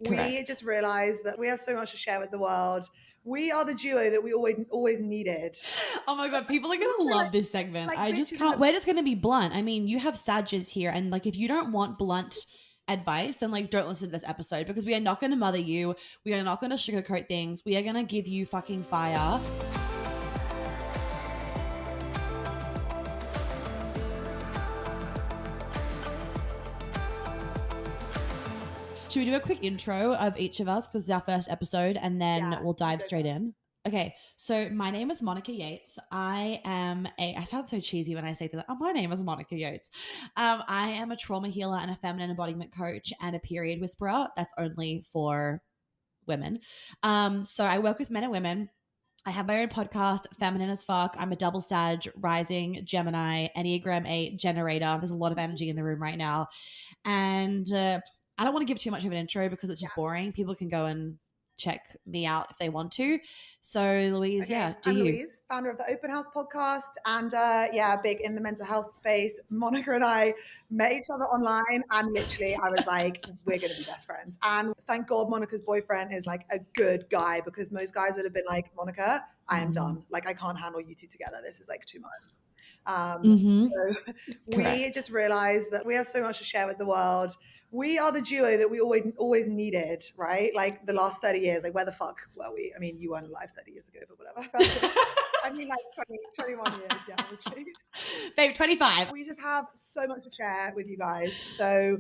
We just realized that we have so much to share with the world. We are the duo that we always needed. Oh my god, people are gonna love this segment. Like I just bitches in can't. the We're just gonna be blunt. I mean, you have Sages here, and like, if you don't want blunt advice, then like, don't listen to this episode because we are not gonna mother you. We are not gonna sugarcoat things. We are gonna give you fucking fire. Should we do a quick intro of each of us because it's our first episode, and then we'll dive straight in? Okay, so my name is Monica Yates. I sound so cheesy when I say that. Oh, my name is Monica Yates. I am a trauma healer and a feminine embodiment coach and a period whisperer. That's only for women. So I work with men and women. I have my own podcast, Feminine as Fuck. I'm a double Sag, rising Gemini, Enneagram 8 generator. There's a lot of energy in the room right now. And I don't want to give too much of an intro because it's just boring. People can go and check me out if they want to. So, Louise, I'm Louise, founder of the Open House podcast, and big in the mental health space. Monica and I met each other online, and literally, I was like, "We're going to be best friends." And thank God, Monica's boyfriend is like a good guy because most guys would have been like, "Monica, I am done. Like, I can't handle you two together. This is like too much." So we just realized that we have so much to share with the world. We are the duo that we always needed, right? Like the last 30 years, like where the fuck were we? I mean, you weren't alive 30 years ago, but whatever. I mean, like 21 years, yeah, obviously. Babe, 25. We just have so much to share with you guys. So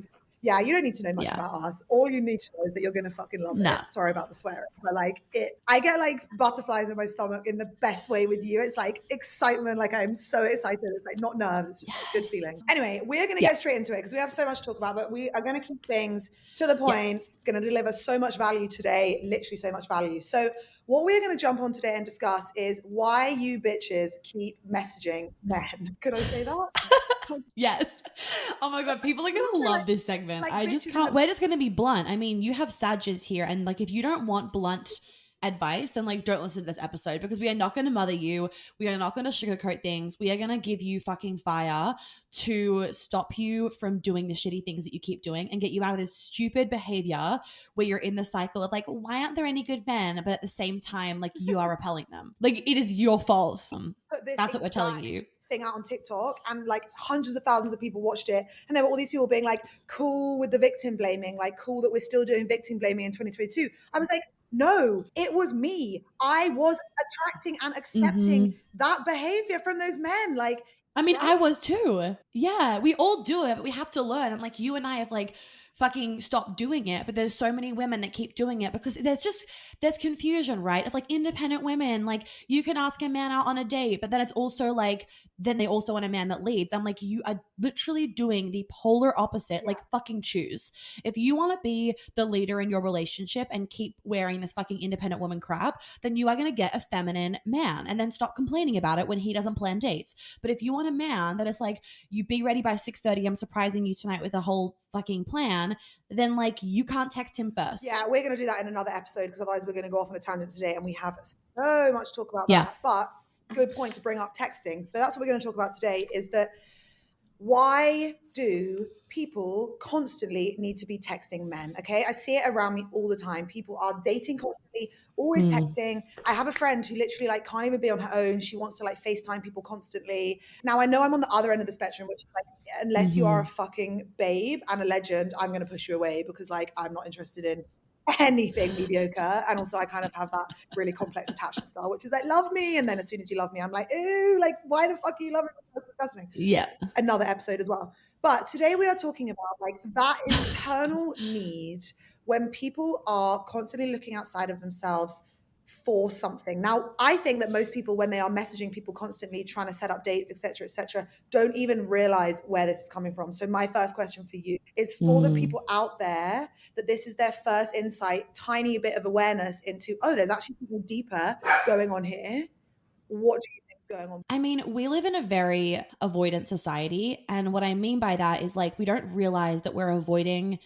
yeah, you don't need to know much Yeah. about us. All you need to know is that you're gonna fucking love Nah. it. Sorry about the swearing, but like I get like butterflies in my stomach in the best way with you. It's like excitement, like I'm so excited. It's like not nerves, it's just like good feelings. Anyway, we're gonna get straight into it because we have so much to talk about, but we are gonna keep things to the point, gonna deliver so much value today, literally so much value. So what we're going to jump on today and discuss is why you bitches keep messaging men. Could I say that? Yes. Oh my god, people are gonna love this segment. Like I just bitches in can't. the We're just gonna be blunt. I mean, you have Sages here, and like, if you don't want blunt advice, then like, don't listen to this episode because we are not gonna mother you. We are not gonna sugarcoat things. We are gonna give you fucking fire to stop you from doing the shitty things that you keep doing and get you out of this stupid behavior where you're in the cycle of like, why aren't there any good men? But at the same time, like, you are repelling them. Like, it is your fault. put this That's what we're telling you. thing out on TikTok and like hundreds of thousands of people watched it, and there were all these people being like, cool with the victim blaming, like cool that we're still doing victim blaming in 2022. I was like, no, it was me. I was attracting and accepting that behavior from those men. Like, I mean, I was too. Yeah, we all do it, but we have to learn. And like, you and I have like fucking stopped doing it, but there's so many women that keep doing it because there's confusion, right? Of like independent women, like you can ask a man out on a date, but then it's also like, then they also want a man that leads. I'm like, you are literally doing the polar opposite. Like, fucking choose. If you want to be the leader in your relationship and keep wearing this fucking independent woman crap, then you are going to get a feminine man and then stop complaining about it when he doesn't plan dates. But if you want a man that is like, you be ready by 6:30, I'm surprising you tonight with a whole fucking plan, then like, you can't text him first. Yeah, we're going to do that in another episode because otherwise we're going to go off on a tangent today, and we have so much to talk about that. But good point to bring up texting. So that's what we're going to talk about today, is that why do people constantly need to be texting men? Okay, I see it around me all the time. People are dating constantly, always texting. I have a friend who literally like can't even be on her own. She wants to like FaceTime people constantly. Now I know I'm on the other end of the spectrum, which is like, unless you are a fucking babe and a legend, I'm going to push you away because like I'm not interested in anything mediocre. And also I kind of have that really complex attachment style, which is like, love me, and then as soon as you love me, I'm like, ooh, like why the fuck are you loving me? That's disgusting. Yeah. Another episode as well. But today we are talking about like that internal need when people are constantly looking outside of themselves for something. Now, I think that most people, when they are messaging people constantly, trying to set up dates, etc., don't even realize where this is coming from. So my first question for you is for the people out there that this is their first insight, tiny bit of awareness into, oh, there's actually something deeper going on here. What do you think is going on? I mean, we live in a very avoidant society. And what I mean by that is like, we don't realize that we're avoiding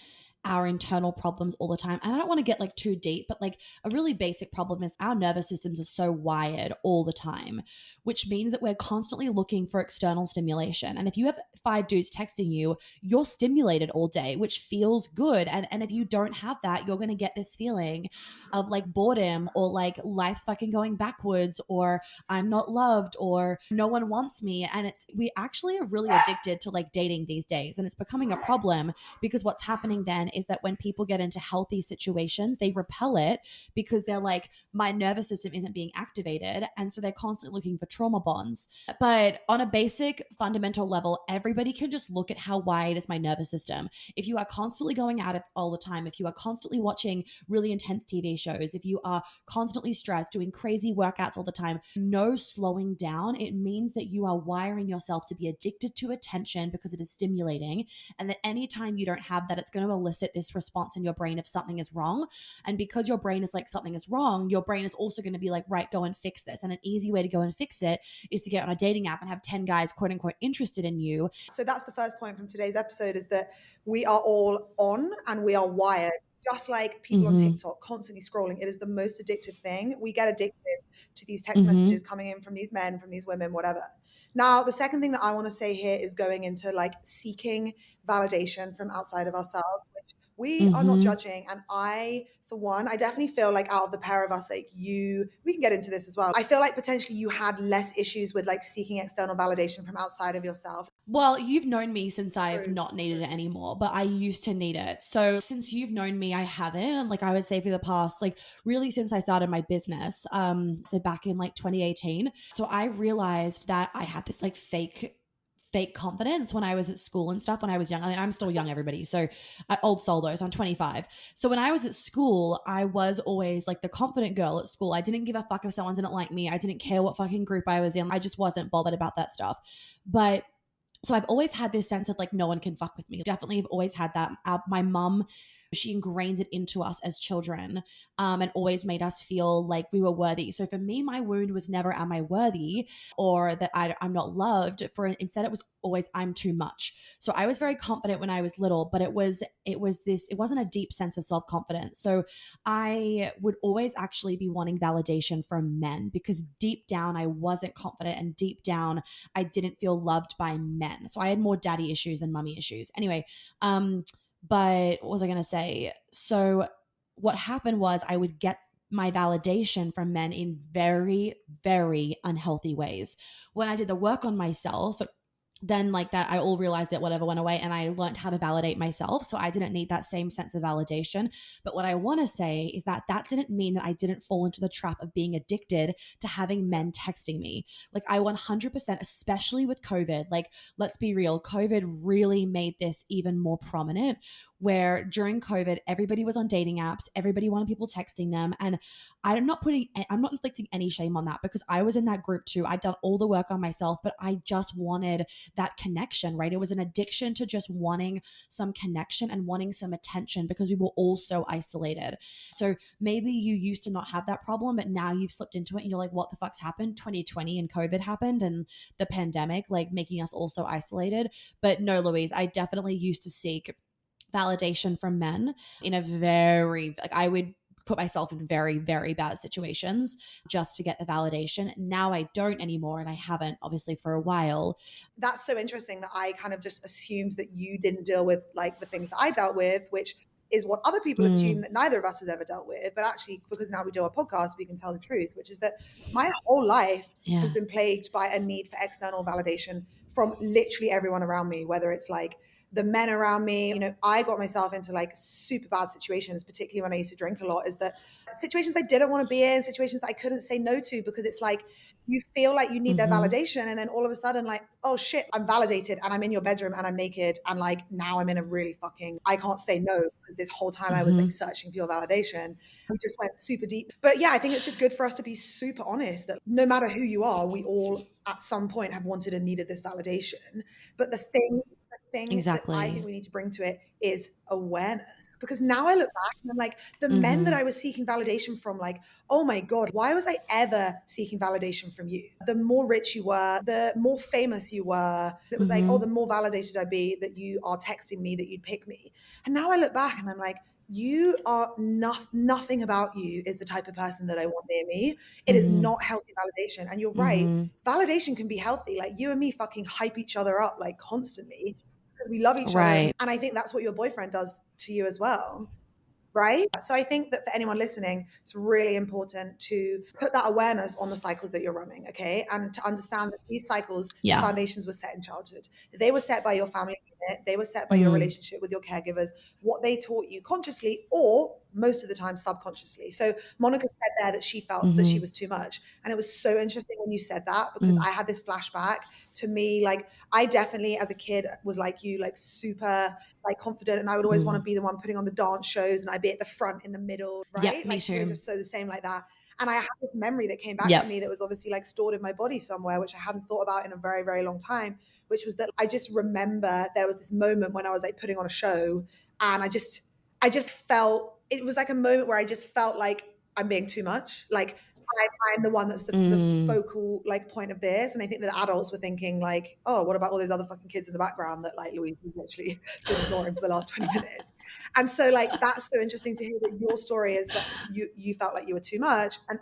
our internal problems all the time. And I don't want to get like too deep, but like a really basic problem is our nervous systems are so wired all the time, which means that we're constantly looking for external stimulation. And if you have 5 dudes texting you, you're stimulated all day, which feels good. And if you don't have that, you're going to get this feeling of like boredom, or like life's fucking going backwards, or I'm not loved, or no one wants me. And we actually are really addicted to like dating these days. And it's becoming a problem because what's happening then is that when people get into healthy situations, they repel it because they're like, my nervous system isn't being activated. And so they're constantly looking for trauma bonds. But on a basic fundamental level, everybody can just look at how wide is my nervous system. If you are constantly going at it all the time, if you are constantly watching really intense TV shows, if you are constantly stressed, doing crazy workouts all the time, no slowing down, it means that you are wiring yourself to be addicted to attention because it is stimulating. And that anytime you don't have that, it's going to elicit this response in your brain if something is wrong. And because your brain is like, something is wrong, your brain is also going to be like, right, go and fix this. And an easy way to go and fix it is to get on a dating app and have 10 guys, quote unquote, interested in you. So that's the first point from today's episode, is that we are all on and we are wired. Just like people on TikTok constantly scrolling, it is the most addictive thing. We get addicted to these text messages coming in from these men, from these women, whatever. Now, the second thing that I want to say here is going into like seeking validation from outside of ourselves, which we are not judging. And I, for one, I definitely feel like out of the pair of us, like we can get into this as well. I feel like potentially you had less issues with like seeking external validation from outside of yourself. Well, you've known me since I've not needed it anymore, but I used to need it. So since you've known me, I haven't. And like I would say for the past, like really since I started my business, so back in like 2018. So I realized that I had this like fake confidence when I was at school and stuff when I was young. I mean, I'm still young, everybody. So old soul though, so I'm 25. So when I was at school, I was always like the confident girl at school. I didn't give a fuck if someone didn't like me. I didn't care what fucking group I was in. I just wasn't bothered about that stuff. But so I've always had this sense of like, no one can fuck with me. Definitely have always had that. My mom, she ingrained it into us as children, and always made us feel like we were worthy. So for me, my wound was never, am I worthy, or that I'm not loved. Instead, it was always, I'm too much. So I was very confident when I was little, but it wasn't a deep sense of self-confidence. So I would always actually be wanting validation from men because deep down I wasn't confident, and deep down I didn't feel loved by men. So I had more daddy issues than mummy issues. Anyway, but what was I going to say? So what happened was I would get my validation from men in very, very unhealthy ways. When I did the work on myself, then like that, I all realized it, whatever went away, and I learned how to validate myself. So I didn't need that same sense of validation. But what I want to say is that didn't mean that I didn't fall into the trap of being addicted to having men texting me. Like I 100%, especially with COVID, like let's be real, COVID really made this even more prominent, where during COVID, everybody was on dating apps, everybody wanted people texting them. And I'm not inflicting any shame on that because I was in that group too. I'd done all the work on myself, but I just wanted that connection, right? It was an addiction to just wanting some connection and wanting some attention because we were all so isolated. So maybe you used to not have that problem, but now you've slipped into it and you're like, what the fuck's happened? 2020 and COVID happened and the pandemic, like making us all so isolated. But no, Louise, I definitely used to seek validation from men in a very, like I would put myself in very, very bad situations just to get the validation. Now I don't anymore, and I haven't obviously for a while. That's so interesting that I kind of just assumed that you didn't deal with like the things that I dealt with, which is what other people assume that neither of us has ever dealt with. But actually, because now we do our podcast, we can tell the truth, which is that my whole life has been plagued by a need for external validation from literally everyone around me, whether it's like the men around me. You know, I got myself into like super bad situations, particularly when I used to drink a lot, is that situations I didn't want to be in, situations that I couldn't say no to, because it's like you feel like you need their validation, and then all of a sudden like, oh shit, I'm validated and I'm in your bedroom and I'm naked, and like now I'm in a really fucking, I can't say no, because this whole time I was like searching for your validation. We just went super deep. But yeah, I think it's just good for us to be super honest that no matter who you are, we all at some point have wanted and needed this validation. But the thing Exactly. that I think we need to bring to it is awareness. because now I look back and I'm like, the men that I was seeking validation from, like, oh my God, why was I ever seeking validation from you? The more rich you were, the more famous you were. It was like, oh, the more validated I'd be that you are texting me that you'd pick me. And now I look back and I'm like, you are nothing about you is the type of person that I want near me. It is not healthy validation. And you're right. Validation can be healthy. Like you and me fucking hype each other up like constantly because we love each other. And I think that's what your boyfriend does to you as well. Right? So I think that for anyone listening, it's really important to put that awareness on the cycles that you're running, okay? And to understand that these cycles, the foundations were set in childhood. They were set by your family unit, they were set by your relationship with your caregivers, what they taught you consciously or most of the time subconsciously. So Monica said there that she felt that she was too much. And it was so interesting when you said that because I had this flashback to me. Like I definitely as a kid was like you, like super like confident, and I would always want to be the one putting on the dance shows and I'd be at the front in the middle, right? Yep, me like too. we're just so the same like that. And I had this memory that came back to me that was obviously like stored in my body somewhere, which I hadn't thought about in a very, very long time, which was that I just remember there was this moment when I was like putting on a show and I just felt, it was like a moment where I just felt like I'm being too much. Like I'm the one that's the focal like point of this. And I think that adults were thinking like, oh, what about all those other fucking kids in the background that like Louise has literally been ignoring for the last 20 minutes. And so like, that's so interesting to hear that your story is that you felt like you were too much. And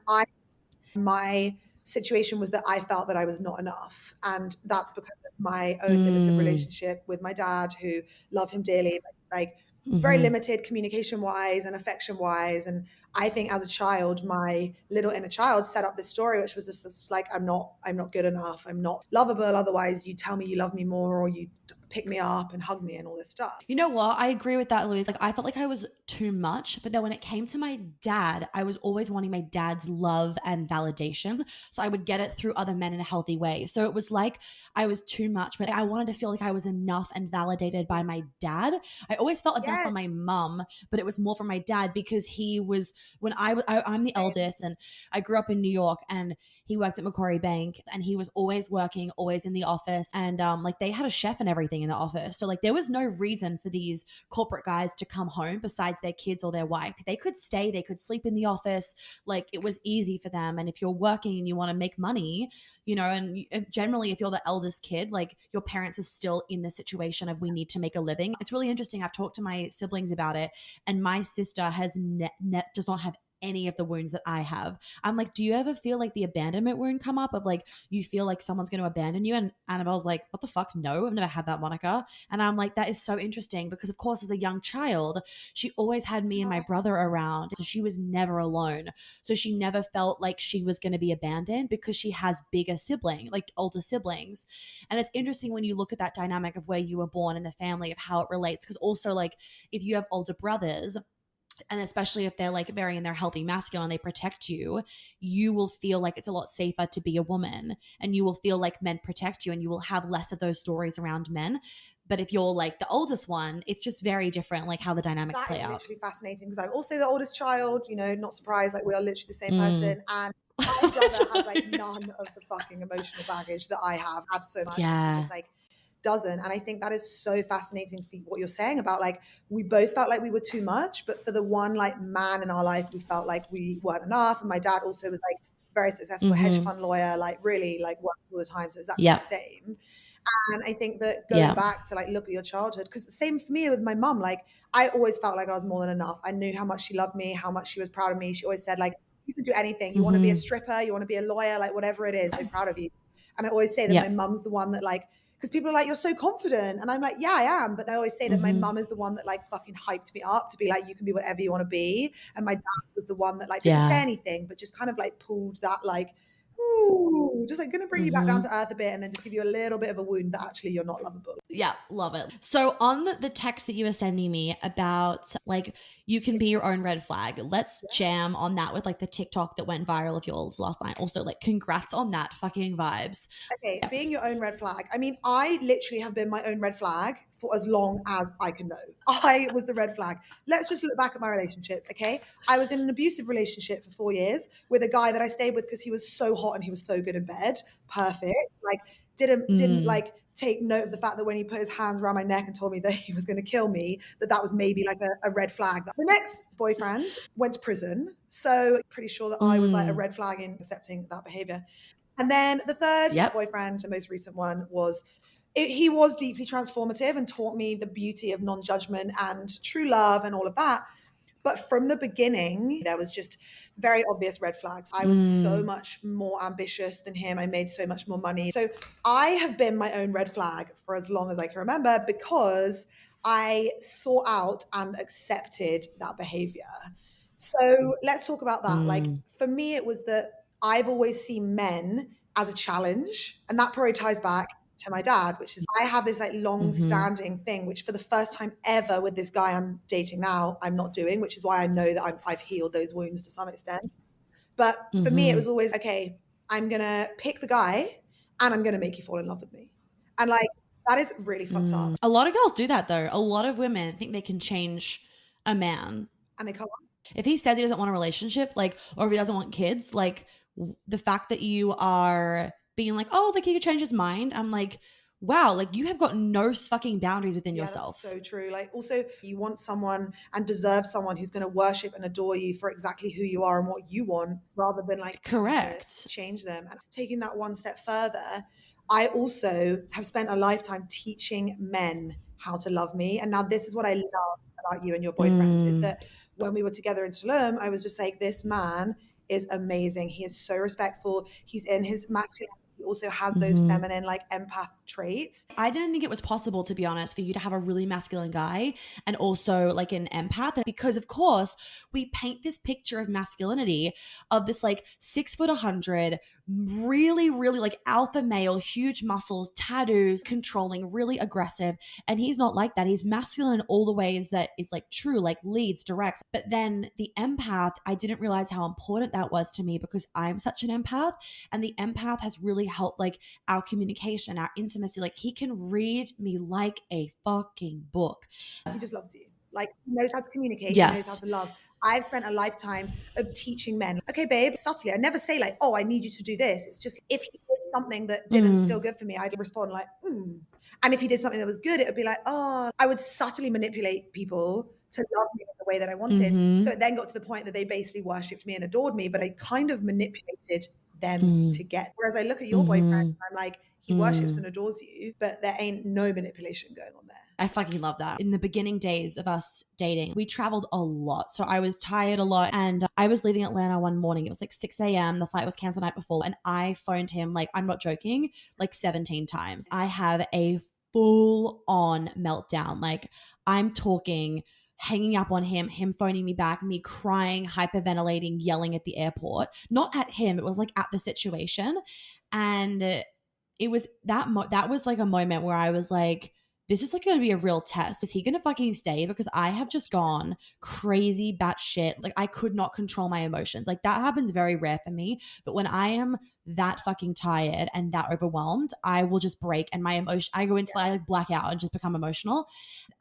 my situation was that I felt that I was not enough. And that's because of my own limited relationship with my dad, who love him dearly, like very limited communication wise and affection wise. And I think as a child, my little inner child set up this story, which was this like, I'm not good enough. I'm not lovable. Otherwise you tell me you love me more, or you pick me up and hug me and all this stuff. You know what? I agree with that, Louise. Like, I felt like I was too much, but then when it came to my dad, I was always wanting my dad's love and validation. So I would get it through other men in a healthy way. So it was like I was too much, but I wanted to feel like I was enough and validated by my dad. I always felt enough from my mom, but it was more from my dad because he was, when I'm the eldest and I grew up in New York, and he worked at Macquarie Bank and he was always working, always in the office. And like they had a chef and everything in the office. So like there was no reason for these corporate guys to come home besides their kids or their wife. They could stay, they could sleep in the office. Like it was easy for them. And if you're working and you want to make money, you know, and generally if you're the eldest kid, like your parents are still in the situation of we need to make a living. It's really interesting. I've talked to my siblings about it, and my sister has does not have any of the wounds that I have. I'm like, do you ever feel like the abandonment wound come up of like, you feel like someone's going to abandon you? And Annabelle's like, what the fuck? No, I've never had that, Monica. And I'm like, that is so interesting because of course, as a young child, she always had me and my brother around. So she was never alone. So she never felt like she was going to be abandoned because she has older siblings. And it's interesting when you look at that dynamic of where you were born in the family, of how it relates. Because also like if you have older brothers, and especially if they're like very in their healthy masculine, they protect you, you will feel like it's a lot safer to be a woman, and you will feel like men protect you, and you will have less of those stories around men. But if you're like the oldest one, it's just very different, like how the dynamics play out. That is literally fascinating because I'm also the oldest child, you know, not surprised, like we are literally the same person. And my brother has like none of the fucking emotional baggage that I have had so much. Yeah. Just like doesn't. And I think that is so fascinating for what you're saying about like we both felt like we were too much, but for the one like man in our life, we felt like we weren't enough. And my dad also was like very successful hedge fund lawyer, like really like worked all the time. So it's actually the same. And I think that going back to like look at your childhood, because the same for me with my mum, like I always felt like I was more than enough. I knew how much she loved me, how much she was proud of me. She always said like, you can do anything. You want to be a stripper, you want to be a lawyer, like whatever it is, I'm proud of you. And I always say that my mum's the one that like, because people are like, you're so confident. And I'm like, yeah, I am. But I always say that my mum is the one that like fucking hyped me up to be like, you can be whatever you want to be. And my dad was the one that like didn't say anything, but just kind of like pulled that like, ooh, just like going to bring you back down to earth a bit and then just give you a little bit of a wound that actually you're not lovable. Yeah, love it. So on the text that you were sending me about like you can be your own red flag, let's jam on that with like the TikTok that went viral of yours last night. Also, like congrats on that, fucking vibes. Okay, being your own red flag. I mean, I literally have been my own red flag for as long as I can know. I was the red flag. Let's just look back at my relationships, okay? I was in an abusive relationship for 4 years with a guy that I stayed with because he was so hot and he was so good in bed. Perfect. Like didn't like take note of the fact that when he put his hands around my neck and told me that he was going to kill me, that was maybe like a red flag. The next boyfriend went to prison. So pretty sure that I was like a red flag in accepting that behavior. And then the third boyfriend, the most recent one, he was deeply transformative and taught me the beauty of non-judgment and true love and all of that. But from the beginning, there was just very obvious red flags. I was so much more ambitious than him. I made so much more money. So I have been my own red flag for as long as I can remember because I saw out and accepted that behavior. So let's talk about that. Like for me, it was that I've always seen men as a challenge, and that probably ties back to my dad, which is I have this like long-standing thing, which for the first time ever with this guy I'm dating now, I'm not doing, which is why I know that I've healed those wounds to some extent. But for me, it was always, okay, I'm going to pick the guy and I'm going to make you fall in love with me. And like, that is really fucked up. A lot of girls do that though. A lot of women think they can change a man. And they come on. If he says he doesn't want a relationship, like, or if he doesn't want kids, like the fact that you are being like, oh, like he could change his mind. I'm like, wow, like you have got no fucking boundaries within yourself. That's so true. Like also you want someone and deserve someone who's going to worship and adore you for exactly who you are and what you want rather than like correct change them. And taking that one step further, I also have spent a lifetime teaching men how to love me. And now this is what I love about you and your boyfriend is that when we were together in Tulum, I was just like, this man is amazing. He is so respectful. He's in his masculine. He also has those feminine, like empath traits. I didn't think it was possible, to be honest, for you to have a really masculine guy and also like an empath, because of course we paint this picture of masculinity of this like 6'100", really, really like alpha male, huge muscles, tattoos, controlling, really aggressive. And he's not like that. He's masculine in all the ways that is like true, like leads, directs. But then the empath, I didn't realize how important that was to me because I'm such an empath, and the empath has really helped like our communication, our intimacy. Like he can read me like a fucking book. He just loves you. Like he knows how to communicate. Yes. He knows how to love. I've spent a lifetime of teaching men. Okay, babe, subtly. I never say like, oh, I need you to do this. It's just if he did something that didn't feel good for me, I'd respond like, And if he did something that was good, it would be like, oh, I would subtly manipulate people to love me in the way that I wanted. So it then got to the point that they basically worshipped me and adored me, but I kind of manipulated them to get. Whereas I look at your boyfriend, I'm like, he worships and adores you, but there ain't no manipulation going on there. I fucking love that. In the beginning days of us dating, we traveled a lot. So I was tired a lot and I was leaving Atlanta one morning. It was like 6 a.m. The flight was canceled the night before. And I phoned him, like, I'm not joking, like 17 times. I have a full on meltdown. Like I'm talking, hanging up on him phoning me back, me crying, hyperventilating, yelling at the airport. Not at him. It was like at the situation. And it was that was like a moment where I was like, this is like going to be a real test. Is he going to fucking stay? Because I have just gone crazy batshit. Like I could not control my emotions. Like that happens very rare for me. But when I am that fucking tired and that overwhelmed, I will just break and my emotion, I go into I like black out and just become emotional.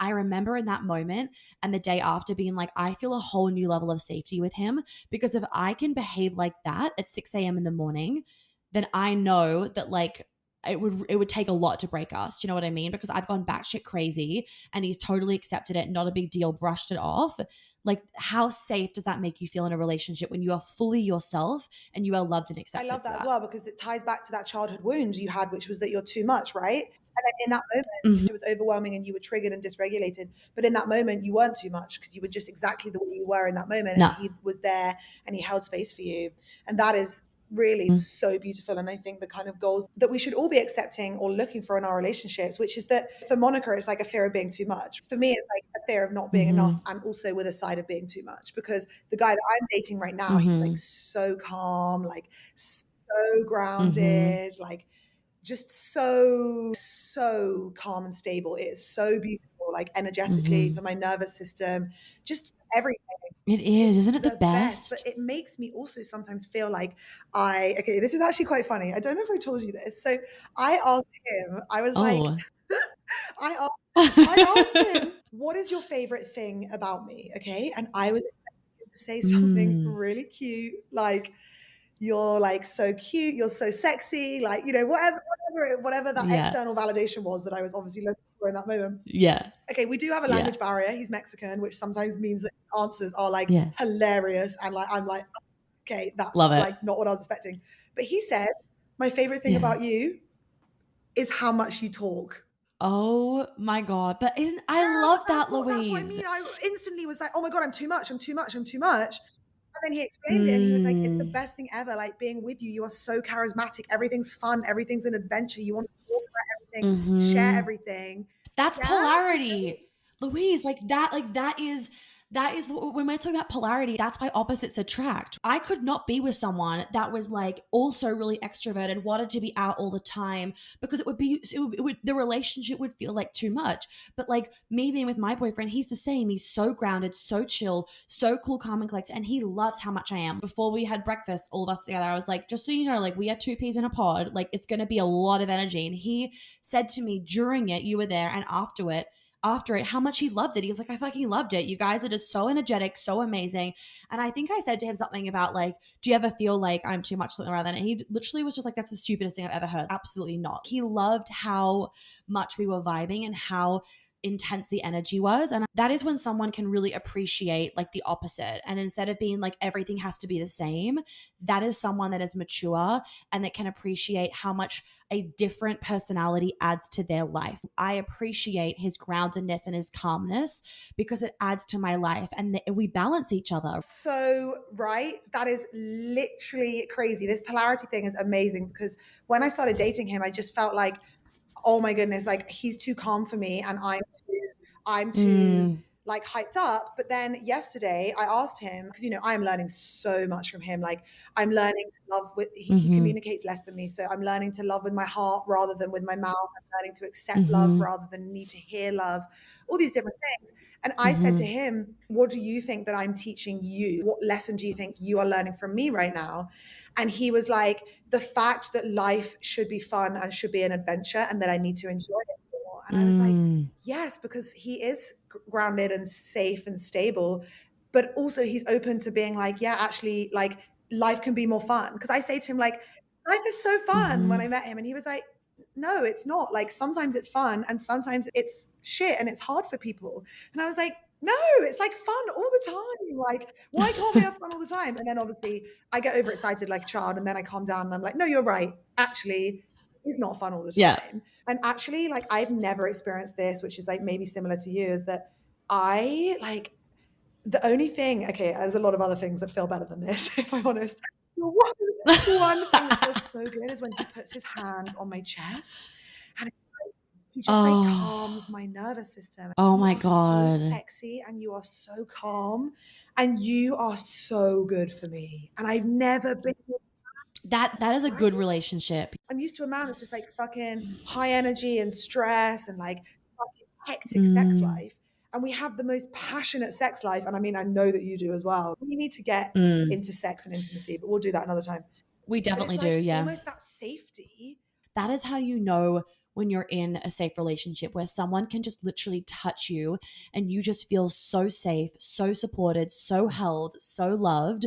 I remember in that moment and the day after being like, I feel a whole new level of safety with him, because if I can behave like that at 6 a.m. in the morning, then I know that like it would take a lot to break us. Do you know what I mean? Because I've gone batshit crazy and he's totally accepted it, not a big deal, brushed it off. Like how safe does that make you feel in a relationship when you are fully yourself and you are loved and accepted? I love that as well, because it ties back to that childhood wound you had, which was that you're too much, right? And then in that moment, it was overwhelming and you were triggered and dysregulated. But in that moment, you weren't too much because you were just exactly the way you were in that moment. No. And he was there and he held space for you. And that is really so beautiful. And I think the kind of goals that we should all be accepting or looking for in our relationships, which is that for Monica, it's like a fear of being too much. For me, it's like a fear of not being enough, and also with a side of being too much, because the guy that I'm dating right now, he's like so calm, like so grounded, like just so calm and stable. It is so beautiful, like energetically, for my nervous system, just everything. It is, isn't it the best? But it makes me also sometimes feel like okay, this is actually quite funny. I don't know if I told you this. So I asked him, I was like, I asked him, what is your favorite thing about me? Okay. And I was expecting him to say something really cute, like, you're like so cute, you're so sexy, like, you know, whatever that external validation was that I was obviously looking for in that moment. Yeah. Okay, we do have a language barrier. He's Mexican, which sometimes means that answers are like Yeah. hilarious. And like, I'm like, okay, that's Love it. like not what I was expecting. But he said, my favorite thing about you is how much you talk. Oh my God. But I love that, Louise. That's what I mean. I instantly was like, oh my God, I'm too much. I'm too much. I'm too much. And then he explained it and he was like, it's the best thing ever. Like being with you, you are so charismatic. Everything's fun. Everything's an adventure. You want to talk about everything, share everything. That's polarity. Louise, that is when we're talking about polarity, that's why opposites attract. I could not be with someone that was like also really extroverted, wanted to be out all the time, because the relationship would feel like too much. But like me being with my boyfriend, he's the same. He's so grounded, so chill, so cool, calm and collected, and he loves how much I am. Before we had breakfast, all of us together, I was like, just so you know, like we are two peas in a pod, like it's gonna be a lot of energy. And he said to me during it, you were there, and after it, how much he loved it. He was like, I fucking loved it. You guys are just so energetic, so amazing. And I think I said to him something about like, do you ever feel like I'm too much, something around that? And he literally was just like, that's the stupidest thing I've ever heard. Absolutely not. He loved how much we were vibing and how intense the energy was. And that is when someone can really appreciate like the opposite. And instead of being like everything has to be the same, that is someone that is mature and that can appreciate how much a different personality adds to their life. I appreciate his groundedness and his calmness because it adds to my life, and we balance each other. So, right, that is literally crazy. This polarity thing is amazing because when I started dating him, I just felt like, oh my goodness, like he's too calm for me and I'm too like hyped up. But then yesterday I asked him, because you know, I am learning so much from him. Like I'm learning to love with he communicates less than me. So I'm learning to love with my heart rather than with my mouth. I'm learning to accept love rather than need to hear love, all these different things. And I said to him, what do you think that I'm teaching you? What lesson do you think you are learning from me right now? And he was like, the fact that life should be fun and should be an adventure and that I need to enjoy it more. And I was like, yes, because he is grounded and safe and stable, but also he's open to being like, yeah, actually, like life can be more fun. Because I say to him, like, life is so fun when I met him. And he was like, no, it's not. Like sometimes it's fun and sometimes it's shit and it's hard for people. And I was like, no, it's like fun all the time. Like, why can't we have fun all the time? And then obviously I get overexcited like a child and then I calm down and I'm like, no, you're right. Actually, it's not fun all the time. And actually, like, I've never experienced this, which is like maybe similar to you, is that I like the only thing, okay, there's a lot of other things that feel better than this, if I'm honest. One thing that feels so good is when he puts his hand on my chest and it's like, he just like calms my nervous system. Oh You my are God. so sexy and you are so calm and you are so good for me. And I've never been That is a good relationship. I'm used to a man that's just like fucking high energy and stress and like fucking hectic sex life. And we have the most passionate sex life. And I mean, I know that you do as well. We need to get into sex and intimacy, but we'll do that another time. We definitely But it's like do, yeah. almost that safety. That is how you know when you're in a safe relationship where someone can just literally touch you and you just feel so safe, so supported, so held, so loved.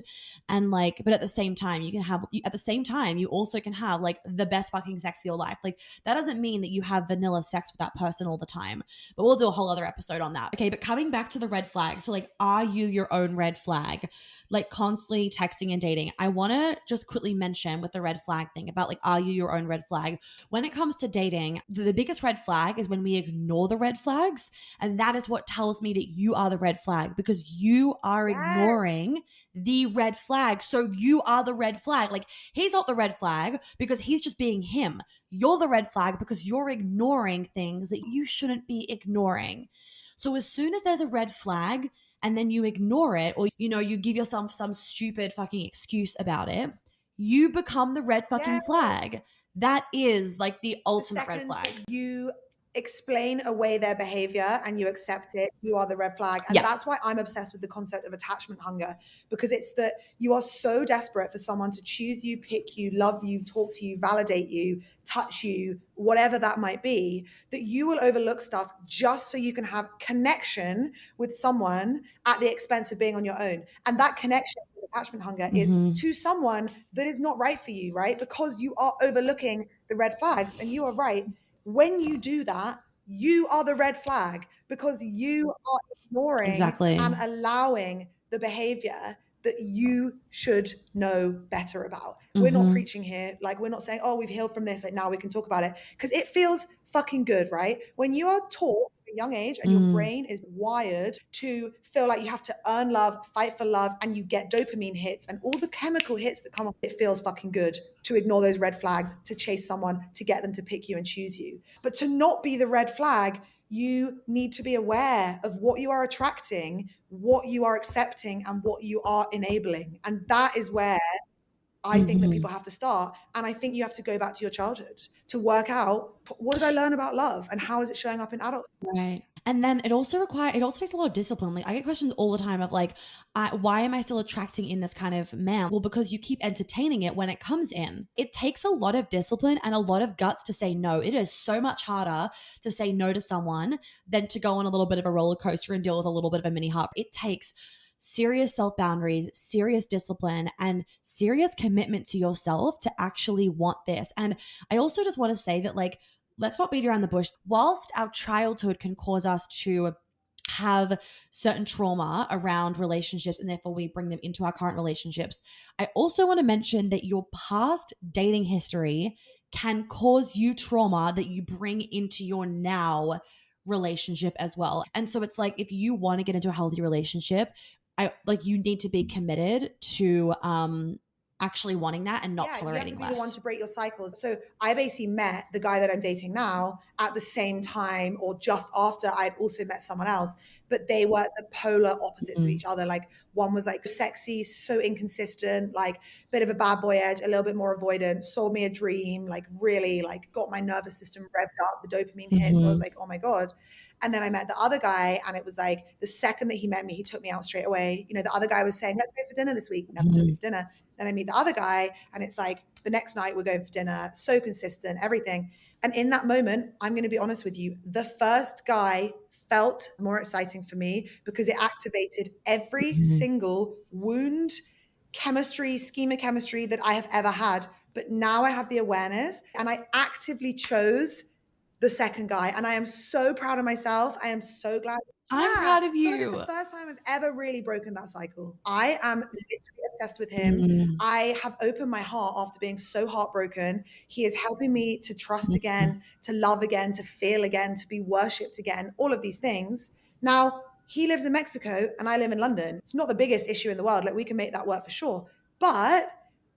And like, but at the same time, you also can have like the best fucking sex of your life. Like, that doesn't mean that you have vanilla sex with that person all the time, but we'll do a whole other episode on that. Okay, but coming back to the red flag. So, like, are you your own red flag? Like, constantly texting and dating. I want to just quickly mention with the red flag thing about like, are you your own red flag? When it comes to dating, the biggest red flag is when we ignore the red flags. And that is what tells me that you are the red flag, because you are ignoring the red flag. So you are the red flag. Like, he's not the red flag because he's just being him. You're the red flag because you're ignoring things that you shouldn't be ignoring. So as soon as there's a red flag and then you ignore it, or, you know, you give yourself some stupid fucking excuse about it, you become the red fucking flag. That is like the ultimate red flag. You explain away their behavior and you accept it, you are the red flag. And that's why I'm obsessed with the concept of attachment hunger, because it's that you are so desperate for someone to choose you, pick you, love you, talk to you, validate you, touch you, whatever that might be, that you will overlook stuff just so you can have connection with someone at the expense of being on your own. And that connection is attachment hunger is to someone that is not right for you, right? Because you are overlooking the red flags. And you are right. When you do that, you are the red flag because you are ignoring and allowing the behavior that you should know better about. We're not preaching here. Like, we're not saying, oh, we've healed from this, like now we can talk about it. Because it feels fucking good, right? When you are taught at a young age and your brain is wired to feel like you have to earn love, fight for love, and you get dopamine hits and all the chemical hits that come off, it feels fucking good to ignore those red flags, to chase someone, to get them to pick you and choose you. But to not be the red flag, you need to be aware of what you are attracting, what you are accepting, and what you are enabling. And that is where I think that people have to start. And I think you have to go back to your childhood to work out, what did I learn about love and how is it showing up in adulthood? Right. And then it also takes a lot of discipline. Like, I get questions all the time of like, why am I still attracting in this kind of man? Well, because you keep entertaining it when it comes in. It takes a lot of discipline and a lot of guts to say no. It is so much harder to say no to someone than to go on a little bit of a roller coaster and deal with a little bit of a mini heart. It takes serious self boundaries, serious discipline, and serious commitment to yourself to actually want this. And I also just want to say that, like, let's not beat around the bush. Whilst our childhood can cause us to have certain trauma around relationships and therefore we bring them into our current relationships, I also want to mention that your past dating history can cause you trauma that you bring into your now relationship as well. And so it's like, if you want to get into a healthy relationship, you need to be committed to actually wanting that and not tolerating less. You have to be the one to break your cycles. So I basically met the guy that I'm dating now at the same time or just after I'd also met someone else, but they were the polar opposites of each other. Like, one was like sexy, so inconsistent, like bit of a bad boy edge, a little bit more avoidant, sold me a dream, like really like got my nervous system revved up, the dopamine hit. So I was like, oh my God. And then I met the other guy, and it was like the second that he met me, he took me out straight away. You know, the other guy was saying, let's go for dinner this week. Never took me for dinner. Then I meet the other guy, and it's like the next night we're going for dinner. So consistent, everything. And in that moment, I'm going to be honest with you, the first guy felt more exciting for me because it activated every single wound, chemistry, schema chemistry that I have ever had. But now I have the awareness, and I actively chose the second guy. And I am so proud of myself. I am so glad. I'm proud of you. It's the first time I've ever really broken that cycle. I am literally obsessed with him. I have opened my heart after being so heartbroken. He is helping me to trust again, to love again, to feel again, to be worshipped again, all of these things. Now, he lives in Mexico and I live in London. It's not the biggest issue in the world. Like, we can make that work for sure. But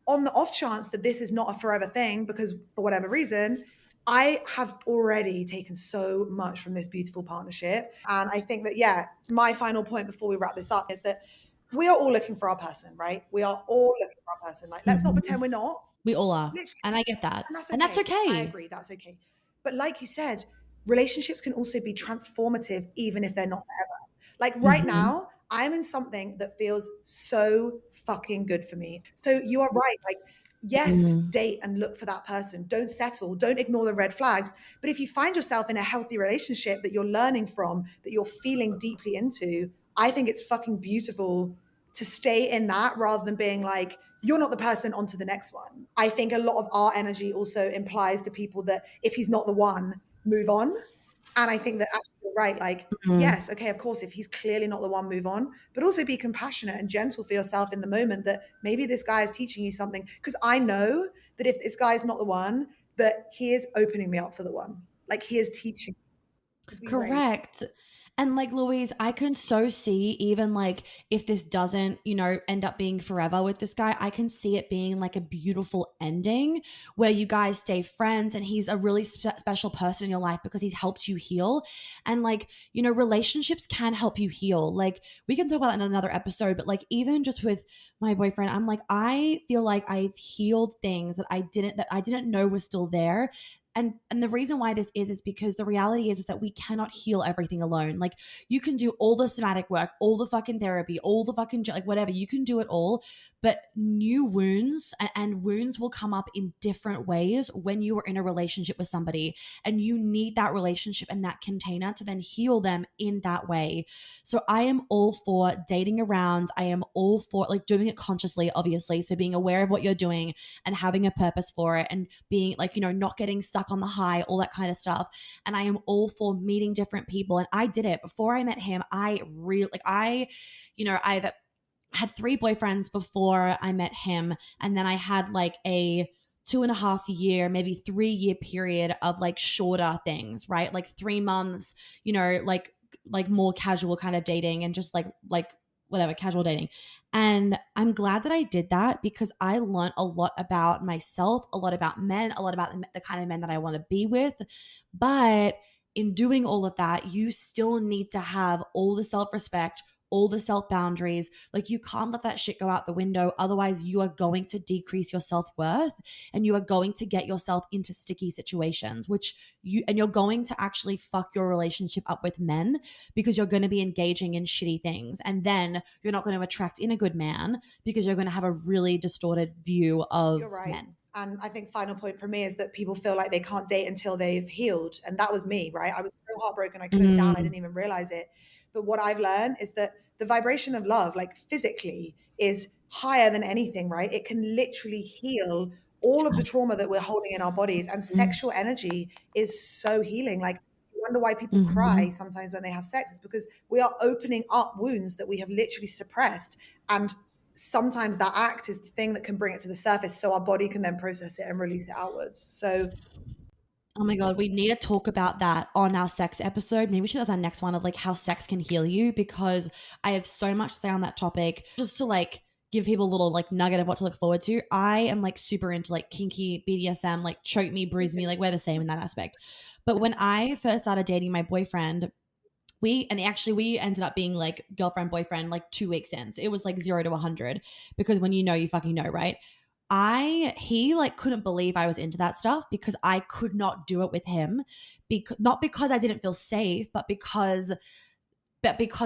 on the off chance that this is not a forever thing, because for whatever reason, I have already taken so much from this beautiful partnership. And I think that, yeah, my final point before we wrap this up is that we are all looking for our person, right? We are all looking for our person. Like, let's not pretend we're not. We all are. Literally. And I get that. And that's okay. I agree. That's okay. But like you said, relationships can also be transformative, even if they're not forever. Like right now, I'm in something that feels so fucking good for me. So you are right. Like, yes, date and look for that person. Don't settle. Don't ignore the red flags. But if you find yourself in a healthy relationship that you're learning from, that you're feeling deeply into, I think it's fucking beautiful to stay in that rather than being like, you're not the person, on to the next one. I think a lot of our energy also implies to people that if he's not the one, move on. And I think that actually you're right. Like, yes, okay, of course, if he's clearly not the one, move on. But also be compassionate and gentle for yourself in the moment that maybe this guy is teaching you something. Because I know that if this guy is not the one, that he is opening me up for the one. Like, he is teaching. Correct. And like, Louise, I can so see, even like if this doesn't, end up being forever with this guy, I can see it being like a beautiful ending where you guys stay friends and he's a really special person in your life because he's helped you heal. And like, relationships can help you heal. Like, we can talk about that in another episode, but like, even just with my boyfriend, I'm like, I feel like I've healed things that I didn't know was still there. And the reason why this is because the reality is that we cannot heal everything alone. Like, you can do all the somatic work, all the fucking therapy, all the fucking, like, whatever, you can do it all. but new wounds and wounds will come up in different ways when you are in a relationship with somebody, and you need that relationship and that container to then heal them in that way. So I am all for dating around. I am all for like doing it consciously, obviously. So being aware of what you're doing and having a purpose for it, and being like, you know, not getting stuck on the high, all that kind of stuff. And I am all for meeting different people. And I did it before I met him. I've had 3 boyfriends before I met him. And then I had like a 2.5 year, maybe 3 year period of like shorter things, right? Like 3 months, you know, like more casual kind of dating, and just like whatever, casual dating. And I'm glad that I did that, because I learned a lot about myself, a lot about men, a lot about the kind of men that I want to be with. But in doing all of that, you still need to have all the self-respect, all the self-boundaries. Like, you can't let that shit go out the window. Otherwise, you are going to decrease your self-worth, and you are going to get yourself into sticky situations, you're going to actually fuck your relationship up with men, because you're going to be engaging in shitty things. And then you're not going to attract in a good man, because you're going to have a really distorted view of men. And I think final point for me is that people feel like they can't date until they've healed. And that was me, right? I was so heartbroken. I closed down. I didn't even realize it. But what I've learned is that the vibration of love, like physically, is higher than anything, right? It can literally heal all of the trauma that we're holding in our bodies. And sexual energy is so healing. Like, I wonder why people cry sometimes when they have sex. It's because we are opening up wounds that we have literally suppressed. And sometimes that act is the thing that can bring it to the surface, so our body can then process it and release it outwards. So oh my God, we need to talk about that on our sex episode. Maybe we should do our next one, of like how sex can heal you, because I have so much to say on that topic. Just to like give people a little like nugget of what to look forward to. I am like super into like kinky BDSM, like choke me, bruise me, like we're the same in that aspect. But when I first started dating my boyfriend, we ended up being like girlfriend, boyfriend, like 2 weeks in. So it was like 0 to 100, because when you know, you fucking know, right? He like couldn't believe I was into that stuff, because I could not do it with him, not because I didn't feel safe, but because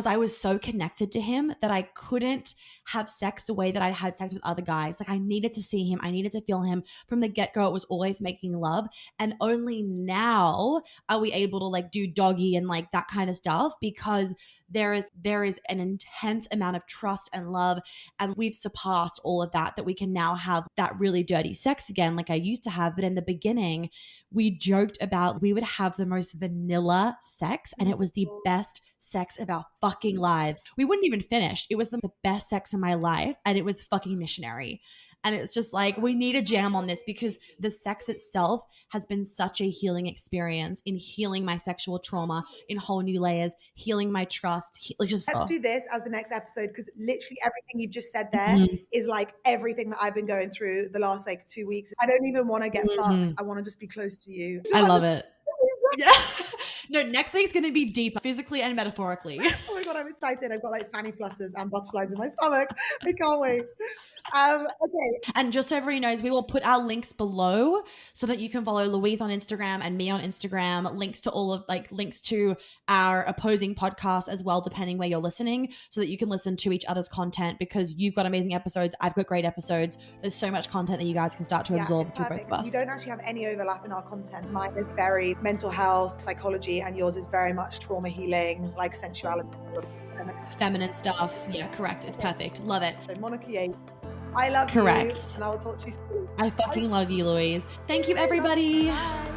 I was so connected to him that I couldn't have sex the way that I had sex with other guys. Like, I needed to see him. I needed to feel him. From the get-go, it was always making love. And only now are we able to like do doggy and like that kind of stuff, because there is an intense amount of trust and love, and we've surpassed all of that we can now have that really dirty sex again like I used to have. But in the beginning, we joked about we would have the most vanilla sex, and it was the best sex of our fucking lives. We wouldn't even finish. It was the best sex in my life, and it was fucking missionary. And it's just like, we need a jam on this, because the sex itself has been such a healing experience in healing my sexual trauma in whole new layers, healing my trust. Let's do this as the next episode, because literally everything you've just said there is like everything that I've been going through the last like 2 weeks. I don't even want to get fucked. I want to just be close to you. I love it. Yeah. No, next week's going to be deeper, physically and metaphorically. Oh my God, I'm excited. I've got like fanny flutters and butterflies in my stomach. I can't wait. Okay. And just so everybody knows, we will put our links below so that you can follow Louise on Instagram and me on Instagram, links to our opposing podcasts as well, depending where you're listening, so that you can listen to each other's content, because you've got amazing episodes. I've got great episodes. There's so much content that you guys can start to absorb through both of us. We don't actually have any overlap in our content. Mine is very mental health, psychology, and yours is very much trauma healing, like sensuality. Feminine stuff. Yeah, correct. It's perfect. Love it. So Monica Yates, I love you. And I will talk to you soon. I fucking love you, Louise. Thank you, everybody. Bye.